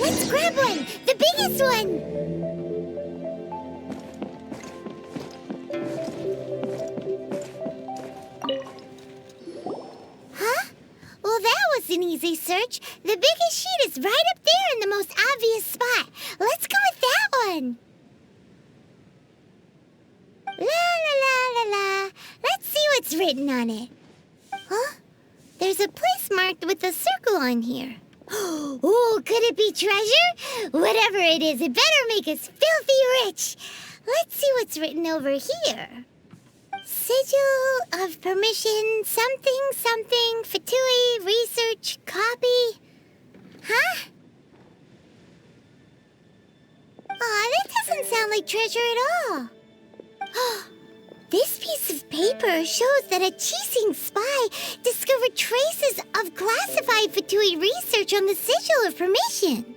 Let's grab one! The biggest one! Huh? Well, that was an easy search. The biggest sheet is right up there in the most obvious spot. Let's go with that one. La la la la la. Let's see what's written on it. Huh? There's a place marked with a circle on here. Oh, could it be treasure? Whatever it is, it better make us filthy rich. Let's see what's written over here. Sigil of permission, something, something, Fatui, research, copy. Huh? Aw, that doesn't sound like treasure at all. This piece of paper shows that a Chising spy discovered traces of classified Fatui research on the Sigil of Permission.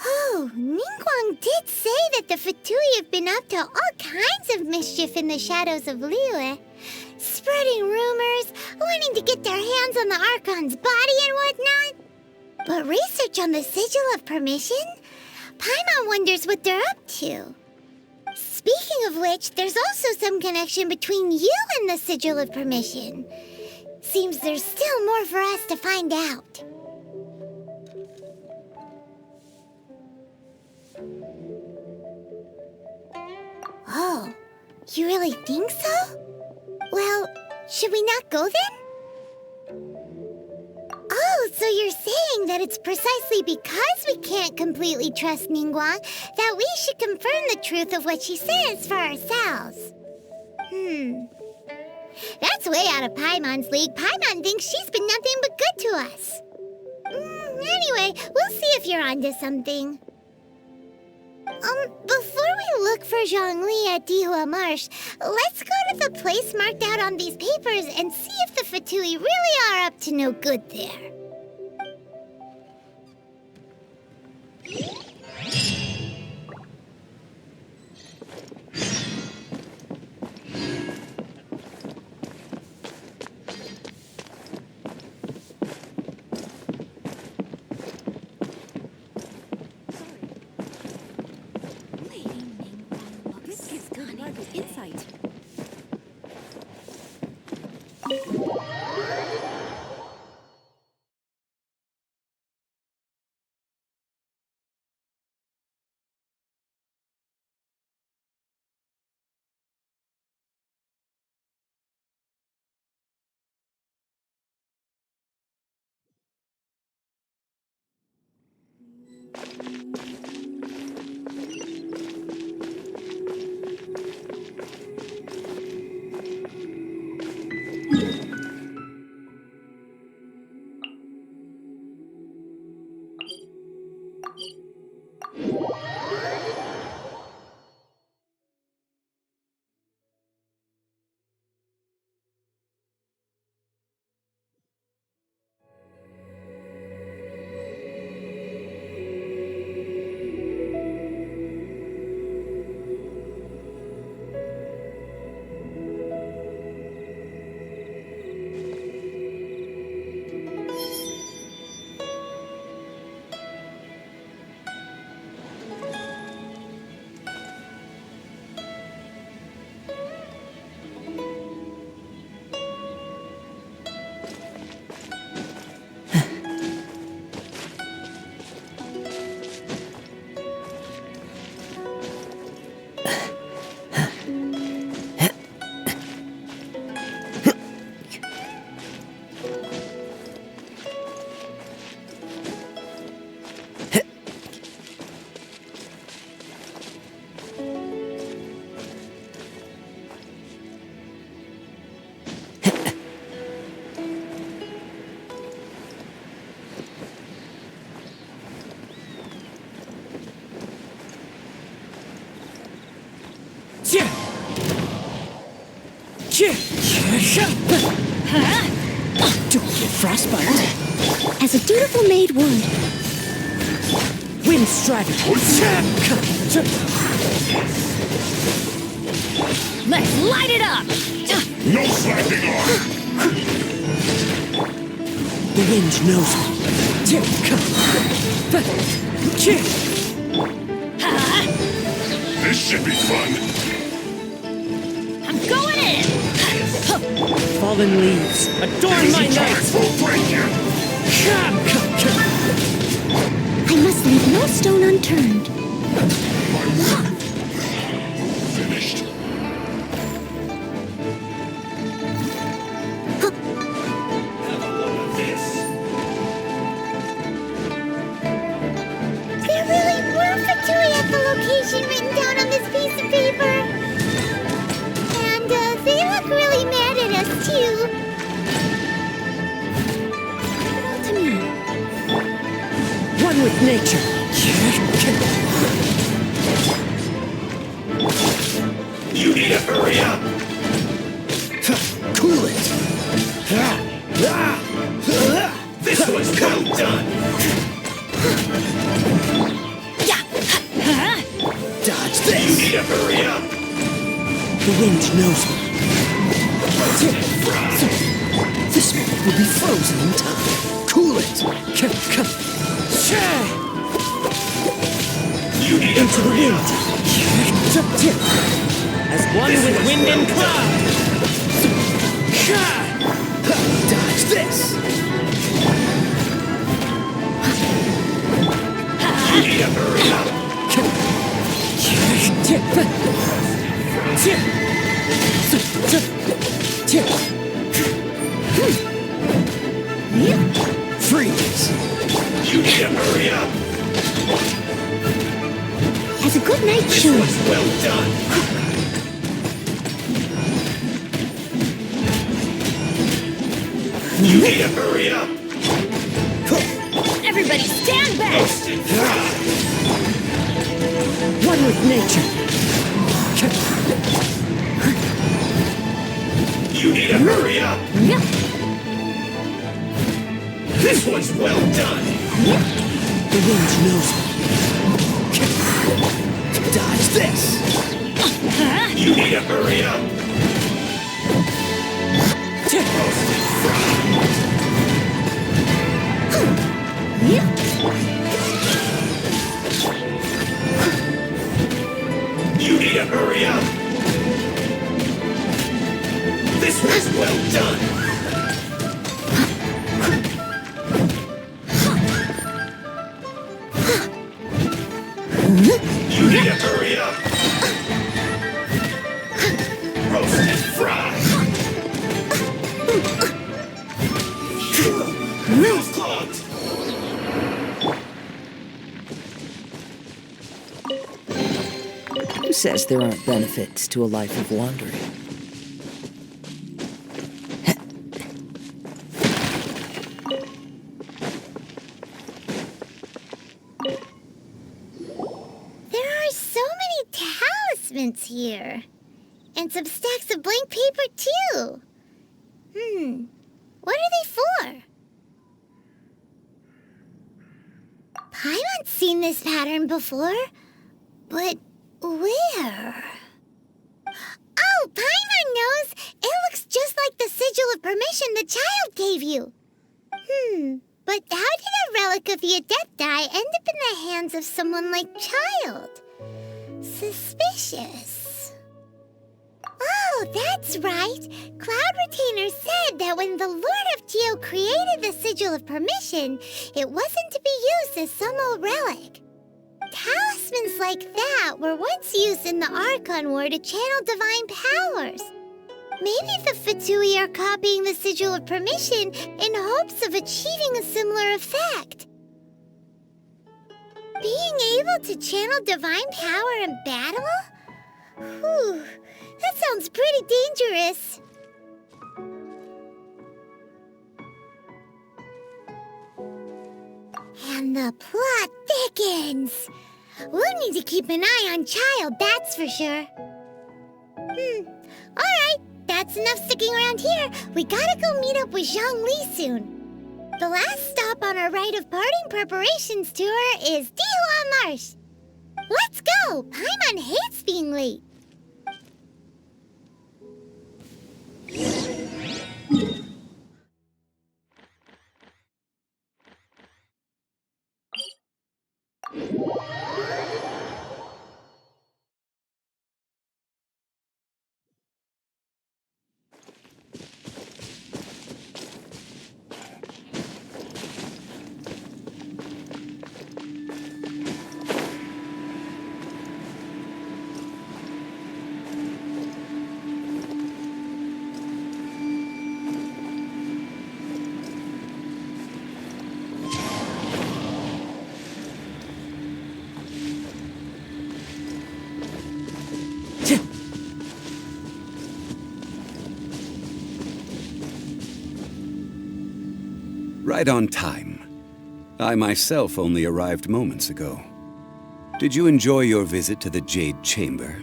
Oh, Ningguang did say that the Fatui have been up to all kinds of mischief in the shadows of Liyue, spreading rumors, wanting to get their hands on the Archon's body and whatnot. But research on the Sigil of Permission? Paimon wonders what they're up to. Speaking of which, there's also some connection between you and the Sigil of Permission. Seems there's still more for us to find out. Oh, you really think so? Well, should we not go then? Oh, so you're saying that it's precisely because we can't completely trust Ningguang that we should confirm the truth of what she says for ourselves. That's way out of Paimon's league. Paimon thinks she's been nothing but good to us. Anyway, we'll see if you're onto something. Before we look for Zhongli at Dihua Marsh, let's go to the place marked out on these papers and see if the Fatui really are up to no good there. Insight. Don't get frostbite. As a dutiful maid would. Wind striving. Let's light it up! No slacking off! The wind knows me. This should be fun. I'm going in! Fallen leaves, adorn my Time night! will break you. I must leave no stone unturned. Finished. There really were Fatui at the location written down on this piece of paper. And they look really mad at us, too. To me. One with nature. You need to hurry up. Cool it. This was well done. Dodge You this. need to hurry up. The wind knows me. This moment will be frozen in time. Cool it. You need to Into the hurry wind. up. As one with wind and cloud. Dodge this. You need to hurry up. Freeze. You need to hurry up. As a good night This should. was well done. You need to hurry up. Everybody stand back! Roast and fry. One with nature. You need to hurry up. This one's well done. The wind knows me. Dodge this. You need to hurry up. Roast and fry. You need to hurry up. This was well done. You need to hurry up. Roast and fry. Move clogged. Who says there aren't benefits to a life of wandering? There are so many talismans here. And some stacks of blank paper, too. What are they for? Paimon's seen this pattern before. But where? Oh, Paimon knows! It looks just like the sigil of permission the child gave you. But how did a relic of the Adepti end up in the hands of someone like Child? Suspicious. Oh, that's right. Cloud Retainer said that when the Lord of Geo created the sigil of permission, it wasn't to be used as some old relic. Talismans like that were once used in the Archon War to channel divine powers. Maybe the Fatui are copying the Sigil of Permission in hopes of achieving a similar effect. Being able to channel divine power in battle? Whew, that sounds pretty dangerous. And the plot thickens. We'll need to keep an eye on Child, that's for sure. Alright, that's enough sticking around here. We gotta go meet up with Zhongli soon. The last stop on our rite of parting preparations tour is Dihua Marsh. Let's go! Paimon hates being late. Right on time. I myself only arrived moments ago. Did you enjoy your visit to the Jade Chamber?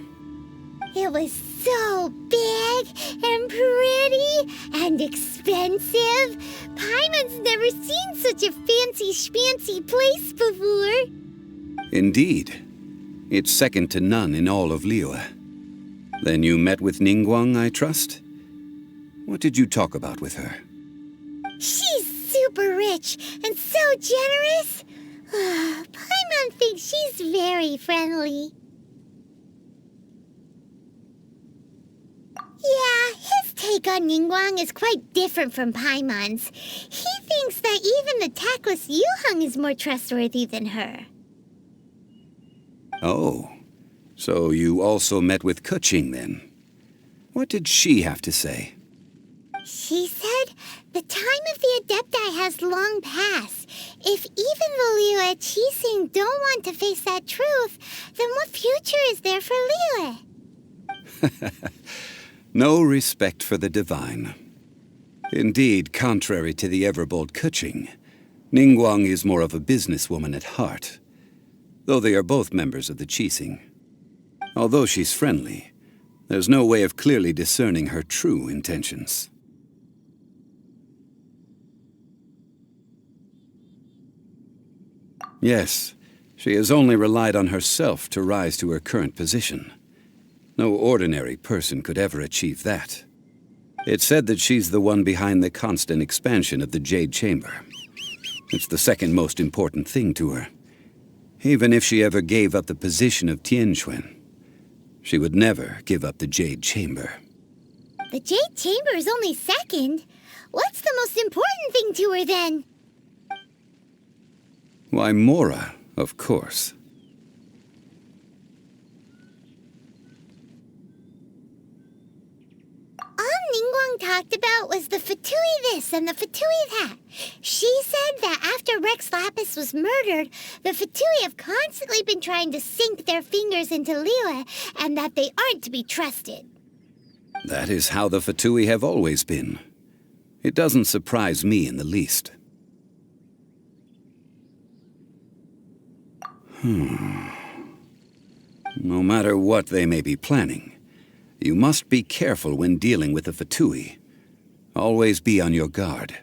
It was so big and pretty and expensive. Paimon's never seen such a fancy schmancy place before. Indeed. It's second to none in all of Liyue. Then you met with Ningguang, I trust? What did you talk about with her? She's super rich and so generous. Paimon thinks she's very friendly. Yeah, his take on Ningguang is quite different from Paimon's. He thinks that even the tactless Yuheng is more trustworthy than her. Oh, so you also met with Keqing then? What did she have to say? She said the time of the Adepti has long passed. If even the Liyue Qixing don't want to face that truth, then what future is there for Liyue? No respect for the divine. Indeed, contrary to the ever-bold Keqing, Ningguang is more of a businesswoman at heart, though they are both members of the Qixing. Although she's friendly, there's no way of clearly discerning her true intentions. Yes, she has only relied on herself to rise to her current position. No ordinary person could ever achieve that. It's said that she's the one behind the constant expansion of the Jade Chamber. It's the second most important thing to her. Even if she ever gave up the position of Tianquan, she would never give up the Jade Chamber. The Jade Chamber is only second. What's the most important thing to her then? Why, Mora, of course. All Ningguang talked about was the Fatui this and the Fatui that. She said that after Rex Lapis was murdered, the Fatui have constantly been trying to sink their fingers into Liyue, and that they aren't to be trusted. That is how the Fatui have always been. It doesn't surprise me in the least. No matter what they may be planning, you must be careful when dealing with the Fatui. Always be on your guard.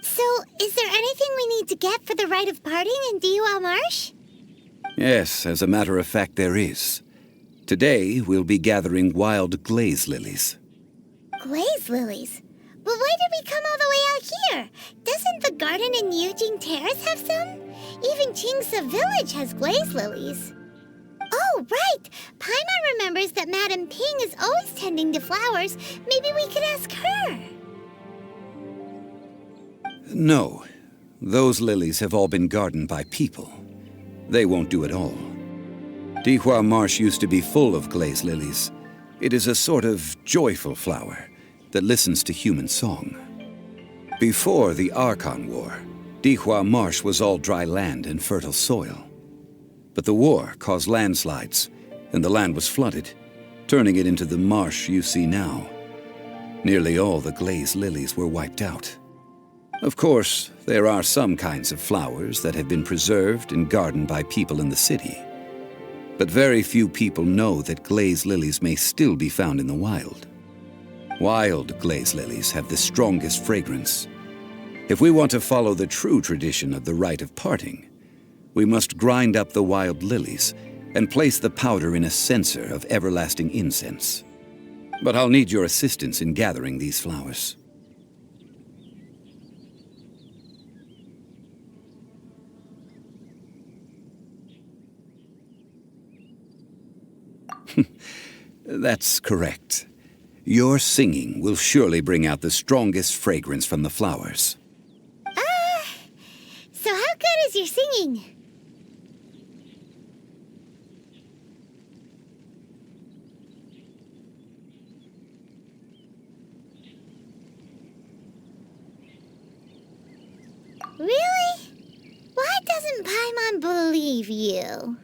So, is there anything we need to get for the rite of parting in Dihua Marsh? Yes, as a matter of fact, there is. Today, we'll be gathering wild glaze lilies. Glaze lilies? But why did we come all the way out here? Doesn't the garden in Yujing Terrace have some? Even Qingse Village has glaze lilies. Oh, right! Paimon remembers that Madame Ping is always tending to flowers. Maybe we could ask her. No, those lilies have all been gardened by people. They won't do it all. Dihua Marsh used to be full of glaze lilies. It is a sort of joyful flower that listens to human song. Before the Archon War, Dihua Marsh was all dry land and fertile soil. But the war caused landslides, and the land was flooded, turning it into the marsh you see now. Nearly all the glaze lilies were wiped out. Of course, there are some kinds of flowers that have been preserved and gardened by people in the city. But very few people know that glaze lilies may still be found in the wild. Wild glaze lilies have the strongest fragrance. If we want to follow the true tradition of the rite of parting, we must grind up the wild lilies and place the powder in a censer of everlasting incense. But I'll need your assistance in gathering these flowers. That's correct. Your singing will surely bring out the strongest fragrance from the flowers. So how good is your singing? Really? Why doesn't Paimon believe you?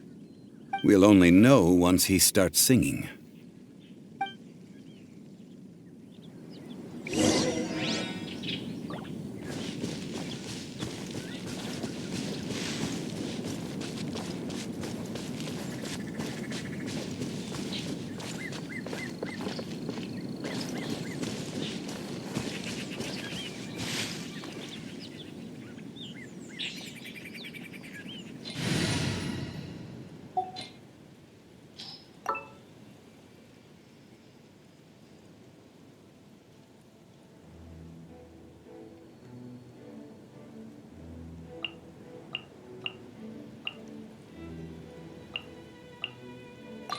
We'll only know once he starts singing.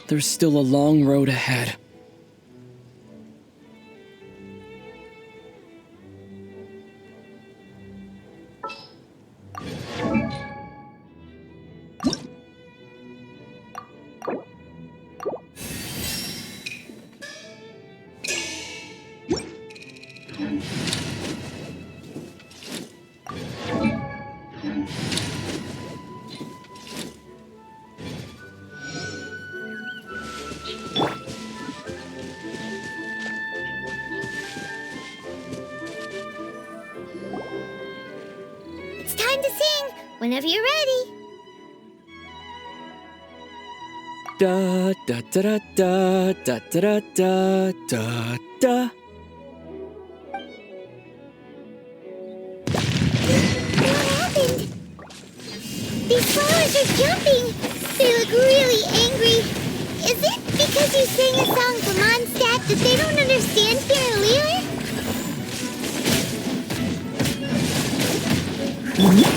There's still a long road ahead. It's time to sing whenever you're ready. Da da da da da da da da da. What happened? These flowers are jumping. They look really angry. Is it because you sang a song for Mondstadt that they don't understand here in Liyue?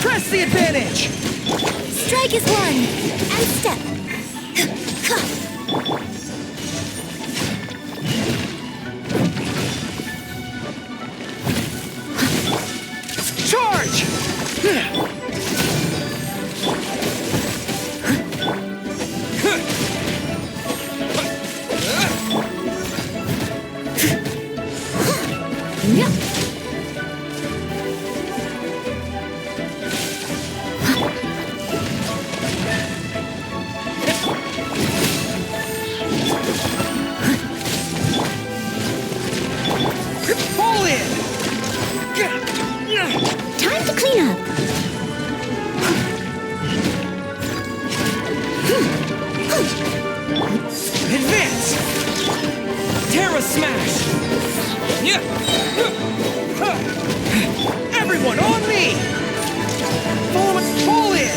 Press the advantage! Strike is one, and step. Charge! Pull in! Time to clean up. Advance! Terra Smash! Everyone on me! Pull in!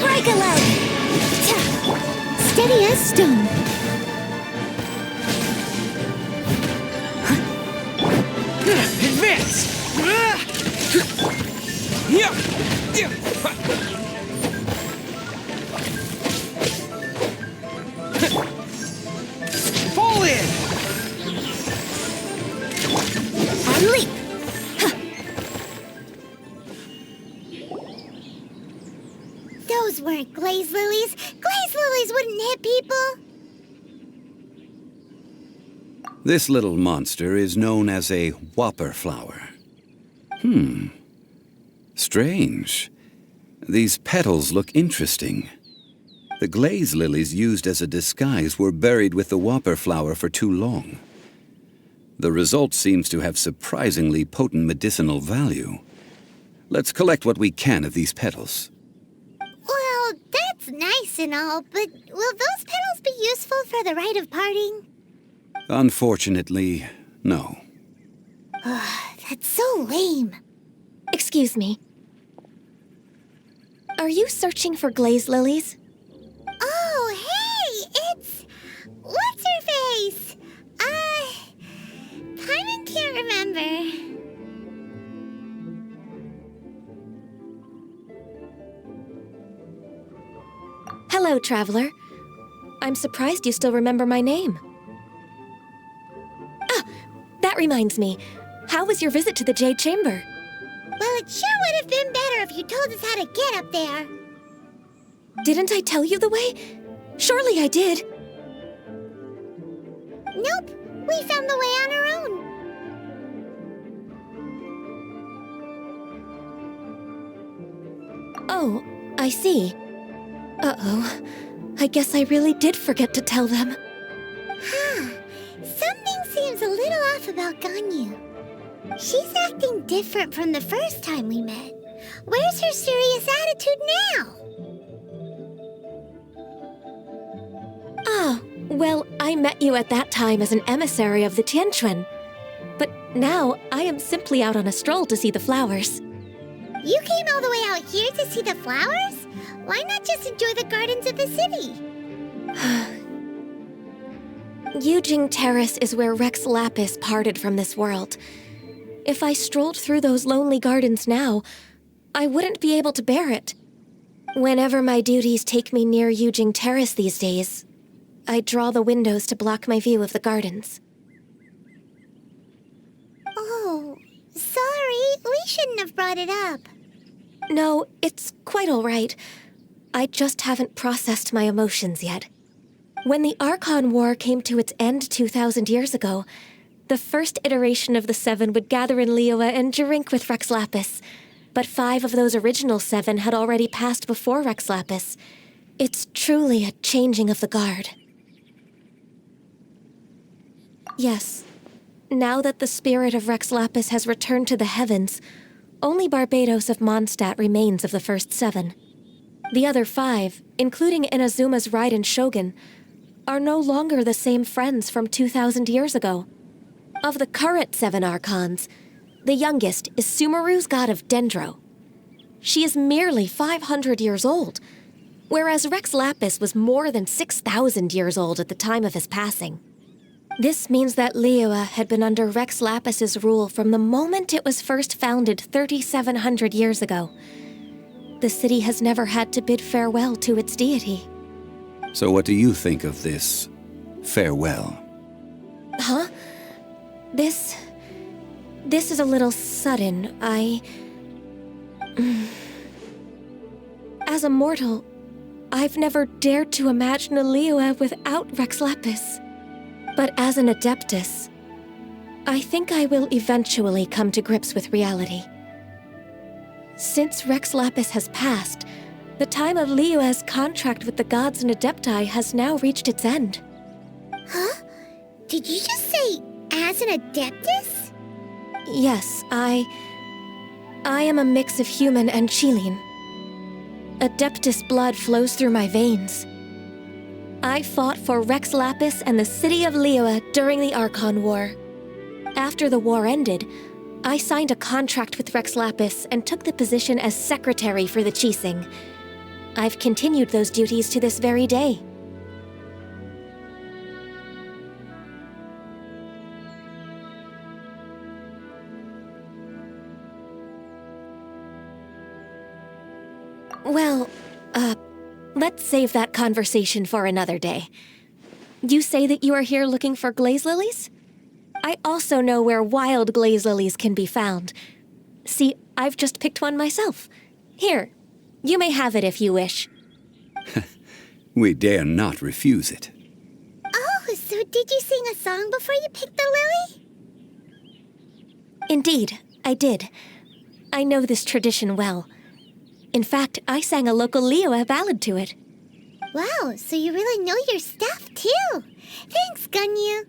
Break a leg. Steady as stone. Advance! Fall in! And leap. Those weren't glaze lilies. Glaze lilies wouldn't hit people. This little monster is known as a whopper flower. Strange. These petals look interesting. The glaze lilies used as a disguise were buried with the whopper flower for too long. The result seems to have surprisingly potent medicinal value. Let's collect what we can of these petals. Well, that's nice and all, but will those petals be useful for the rite of parting? Unfortunately, no. That's so lame. Excuse me. Are you searching for glaze lilies? Oh, hey, it's... What's-her-face? Hello, traveler. I'm surprised you still remember my name. Ah, that reminds me. How was your visit to the Jade Chamber? Well, it sure would have been better if you told us how to get up there. Didn't I tell you the way? Surely I did. Nope, we found the way on our own. Oh, I see. Uh-oh. I guess I really did forget to tell them. Huh. Something seems a little off about Ganyu. She's acting different from the first time we met. Where's her serious attitude now? Ah, well, I met you at that time as an emissary of the Tianquan. But now, I am simply out on a stroll to see the flowers. You came all the way out here to see the flowers? Why not just enjoy the gardens of the city? Yujing Terrace is where Rex Lapis parted from this world. If I strolled through those lonely gardens now, I wouldn't be able to bear it. Whenever my duties take me near Yujing Terrace these days, I draw the windows to block my view of the gardens. Oh, sorry. We shouldn't have brought it up. No, it's quite all right. I just haven't processed my emotions yet. When the Archon War came to its end 2,000 years ago, the first iteration of the Seven would gather in Liyue and drink with Rex Lapis. But 5 of those original 7 had already passed before Rex Lapis. It's truly a changing of the guard. Yes, now that the spirit of Rex Lapis has returned to the heavens, only Barbados of Mondstadt remains of the first 7. The other 5, including Inazuma's Raiden Shogun, are no longer the same friends from 2,000 years ago. Of the current 7 Archons, the youngest is Sumeru's god of Dendro. She is merely 500 years old, whereas Rex Lapis was more than 6,000 years old at the time of his passing. This means that Liyue had been under Rex Lapis's rule from the moment it was first founded 3,700 years ago. The city has never had to bid farewell to its deity. So what do you think of this farewell? Huh? This is a little sudden. As a mortal, I've never dared to imagine a Liyue without Rex Lapis. But as an Adeptus, I think I will eventually come to grips with reality. Since Rex Lapis has passed, the time of Liyue's contract with the gods and Adepti has now reached its end. Huh? Did you just say, as an Adeptus? Yes, I am a mix of human and Qilin. Adeptus blood flows through my veins. I fought for Rex Lapis and the city of Liyue during the Archon War. After the war ended, I signed a contract with Rex Lapis and took the position as secretary for the Qixing. I've continued those duties to this very day. Well, let's save that conversation for another day. You say that you are here looking for glaze lilies? I also know where wild glaze lilies can be found. See, I've just picked one myself. Here, you may have it if you wish. We dare not refuse it. Oh, so did you sing a song before you picked the lily? Indeed, I did. I know this tradition well. In fact, I sang a local Liyue ballad to it. Wow, so you really know your stuff, too. Thanks, Ganyu.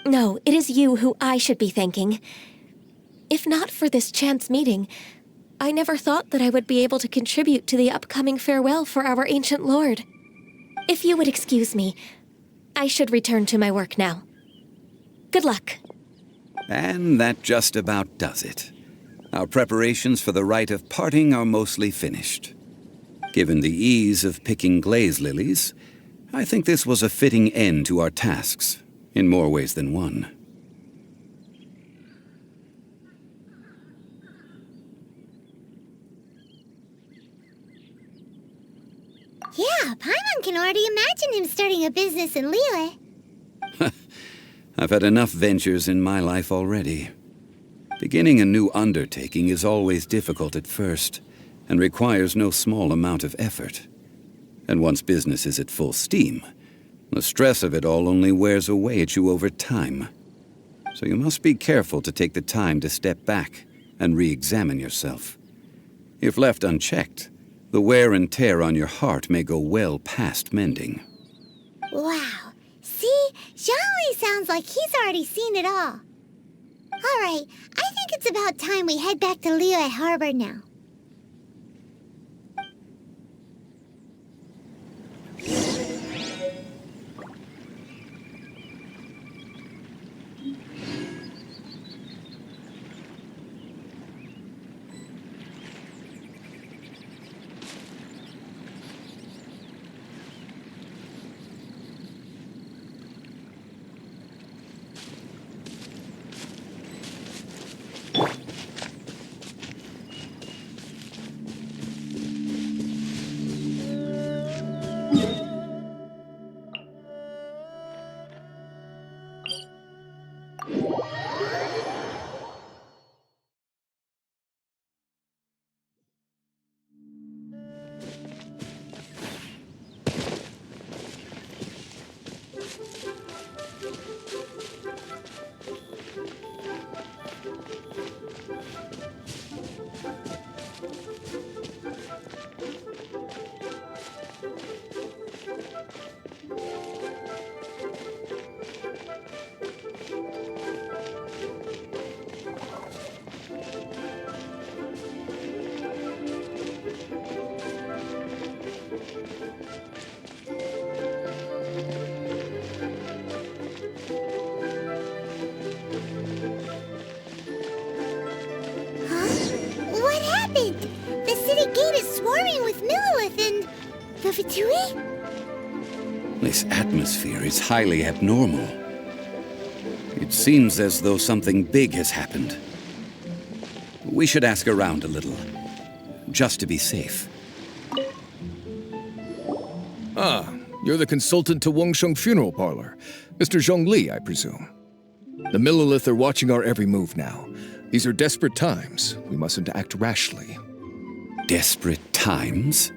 No, it is you who I should be thanking. If not for this chance meeting, I never thought that I would be able to contribute to the upcoming farewell for our ancient lord. If you would excuse me, I should return to my work now. Good luck. And that just about does it. Our preparations for the rite of parting are mostly finished. Given the ease of picking glaze lilies, I think this was a fitting end to our tasks, in more ways than one. Yeah, Paimon One can already imagine him starting a business in Liyue. I've had enough ventures in my life already. Beginning a new undertaking is always difficult at first, and requires no small amount of effort. And once business is at full steam, the stress of it all only wears away at you over time. So you must be careful to take the time to step back and re-examine yourself. If left unchecked, the wear and tear on your heart may go well past mending. Wow. See? Zhongli sounds like he's already seen it all. All right, I think it's about time we head back to Liyue Harbor now. The Fatui? This atmosphere is highly abnormal. It seems as though something big has happened. We should ask around a little, just to be safe. Ah, you're the consultant to Wangsheng Funeral Parlor. Mr. Zhongli, I presume. The Millilith are watching our every move now. These are desperate times. We mustn't act rashly. Desperate times?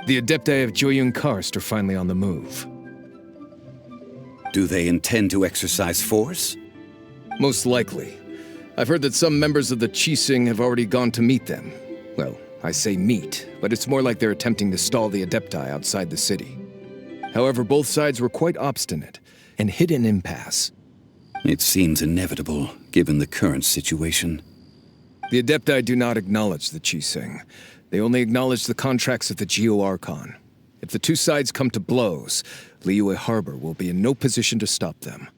The Adepti of Joyun Karst are finally on the move. Do they intend to exercise force? Most likely. I've heard that some members of the Qixing have already gone to meet them. Well, I say meet, but it's more like they're attempting to stall the Adepti outside the city. However, both sides were quite obstinate and hit an impasse. It seems inevitable, given the current situation. The Adepti do not acknowledge the Qixing. They only acknowledge the contracts of the Geo-Archon. If the two sides come to blows, Liyue Harbor will be in no position to stop them.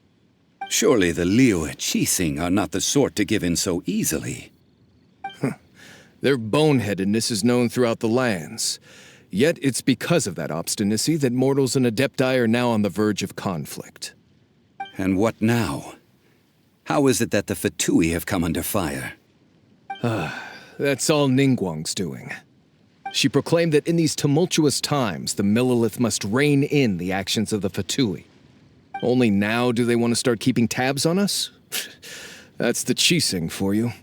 Surely the Liyue Qixing are not the sort to give in so easily. Their boneheadedness is known throughout the lands. Yet it's because of that obstinacy that mortals and Adepti are now on the verge of conflict. And what now? How is it that the Fatui have come under fire? That's all Ningguang's doing. She proclaimed that in these tumultuous times, the Millilith must rein in the actions of the Fatui. Only now do they want to start keeping tabs on us? That's the Qixing for you.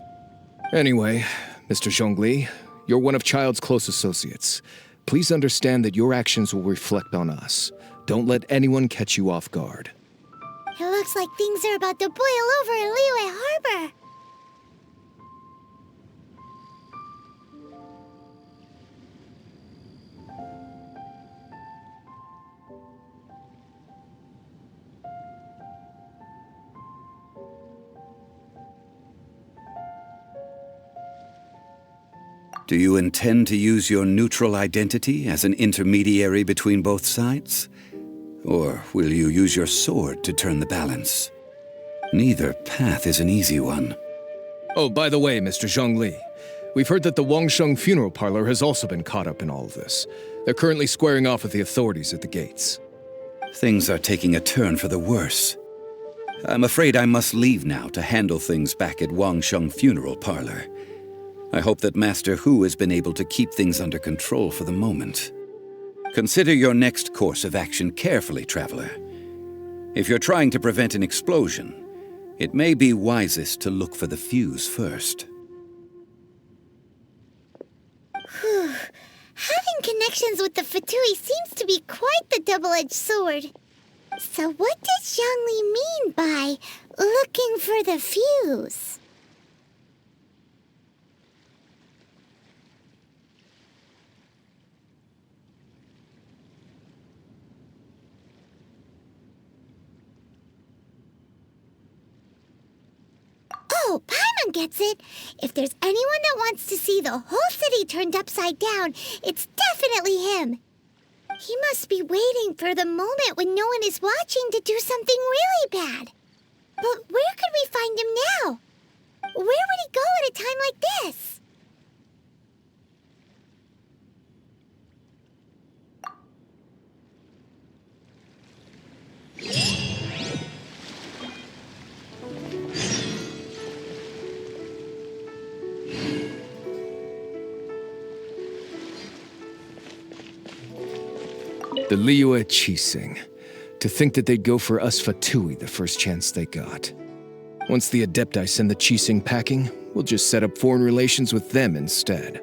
Anyway, Mr. Zhongli, you're one of Child's close associates. Please understand that your actions will reflect on us. Don't let anyone catch you off guard. It looks like things are about to boil over in Liyue Harbor. Do you intend to use your neutral identity as an intermediary between both sides? Or will you use your sword to turn the balance? Neither path is an easy one. Oh, by the way, Mr. Zhongli, we've heard that the Wangsheng Funeral Parlor has also been caught up in all of this. They're currently squaring off with the authorities at the gates. Things are taking a turn for the worse. I'm afraid I must leave now to handle things back at Wangsheng Funeral Parlor. I hope that Master Hu has been able to keep things under control for the moment. Consider your next course of action carefully, Traveler. If you're trying to prevent an explosion, it may be wisest to look for the fuse first. Having connections with the Fatui seems to be quite the double-edged sword. So what does Zhongli mean by looking for the fuse? Oh, Paimon gets it. If there's anyone that wants to see the whole city turned upside down, it's definitely him. He must be waiting for the moment when no one is watching to do something really bad. But where could we find him now? Where would he go at a time like this? The Liyue Qixing. To think that they'd go for us Fatui the first chance they got. Once the Adepti send the Qixing packing, we'll just set up foreign relations with them instead.